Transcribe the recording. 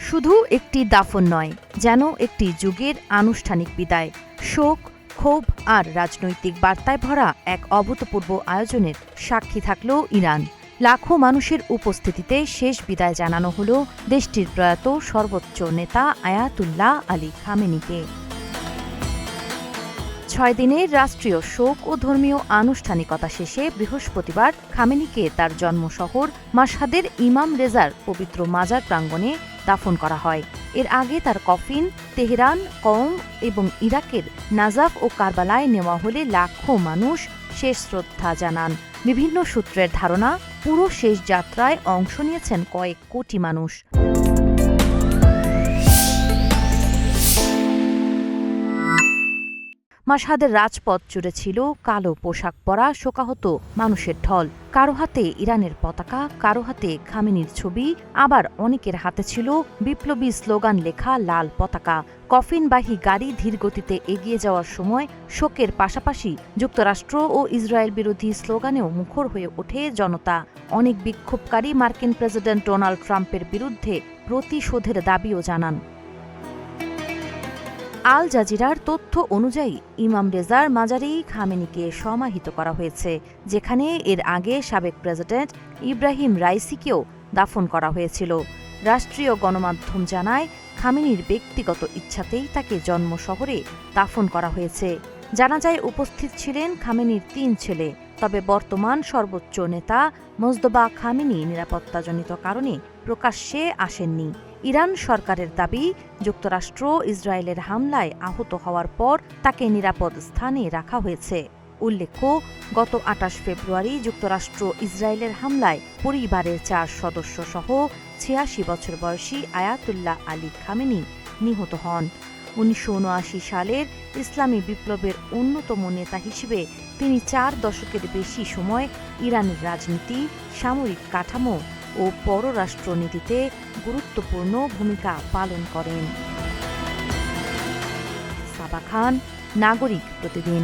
শুধু একটি দাফন নয়, যেন একটি যুগের আনুষ্ঠানিক বিদায়। শোক, ক্ষোভ আর রাজনৈতিক বার্তায় ভরা এক অভূতপূর্ব আয়োজনের সাক্ষী থাকল ইরান। লাখো মানুষের উপস্থিতিতে শেষ বিদায় জানানো হল দেশটির প্রয়াত সর্বোচ্চ নেতা আয়াতুল্লাহ আলী খামেনিকে। 6 দিনের রাষ্ট্রীয় শোক ও ধর্মীয় আনুষ্ঠানিকতা শেষে বৃহস্পতিবার খামেনিকে তার জন্মশহর মাশহাদের ইমাম রেজার পবিত্র মাজার প্রাঙ্গণে দাফন করা হয়। এর আগে তার কফিন তেহরান, কওম এবং ইরাকের নাজাফ ও কারবালায় নেওয়া হলে লাখো মানুষ শেষ শ্রদ্ধা জানান। বিভিন্ন সূত্রের ধারণা, পুরো শেষ যাত্রায় অংশ নিয়েছেন কয়েক কোটি মানুষ। মাশহাদের রাজপথ জুড়ে ছিল কালো পোশাক পরা শোকাহত মানুষের ঢল। কারো হাতে ইরানের পতাকা, কারো হাতে খামেনির ছবি, আবার অনেকের হাতে ছিল বিপ্লবী স্লোগান লেখা লাল পতাকা। কফিনবাহী গাড়ি ধীরগতিতে এগিয়ে যাওয়ার সময় শোকের পাশাপাশি যুক্তরাষ্ট্র ও ইসরায়েল বিরোধী স্লোগানেও মুখর হয়ে ওঠে জনতা। অনেক বিক্ষোভকারী মার্কিন প্রেসিডেন্ট ডোনাল্ড ট্রাম্পের বিরুদ্ধে প্রতিশোধের দাবিও জানান। আল জাজিরার তথ্য অনুযায়ী ইমাম রেজার মাজারেই খামেনিকে সমাহিত করা হয়েছে, যেখানে এর আগে সাবেক প্রেসিডেন্ট ইব্রাহিম রাইসিকেও দাফন করা হয়েছিল। রাষ্ট্রীয় গণমাধ্যম জানায়, খামেনির ব্যক্তিগত ইচ্ছাতেই তাকে জন্ম শহরে দাফন করা হয়েছে। জানাজায় উপস্থিত ছিলেন খামেনির 3 ছেলে, তবে বর্তমান সর্বোচ্চ নেতা মোজতবা খামেনি নিরাপত্তাজনিত কারণে প্রকাশ্যে আসেননি। ইরান সরকারের দাবি, যুক্তরাষ্ট্র ইসরায়েলের হামলায় আহত হওয়ার পর তাকে নিরাপদ স্থানে রাখা হয়েছে। উল্লেখ্য, গত 28 ফেব্রুয়ারি যুক্তরাষ্ট্র ইসরায়েলের হামলায় পরিবারের 4 সদস্য সহ 86 বছর বয়সী আয়াতুল্লাহ আলী খামেনি নিহত হন। 1979 সালের ইসলামী বিপ্লবের অন্যতম নেতা হিসেবে তিনি 4 দশকের বেশি সময় ইরানের রাজনীতি, সামরিক কাঠামো ও পররাষ্ট্রনীতিতে গুরুত্বপূর্ণ ভূমিকা পালন করেন। সাবা খান, নাগরিক প্রতিদিন।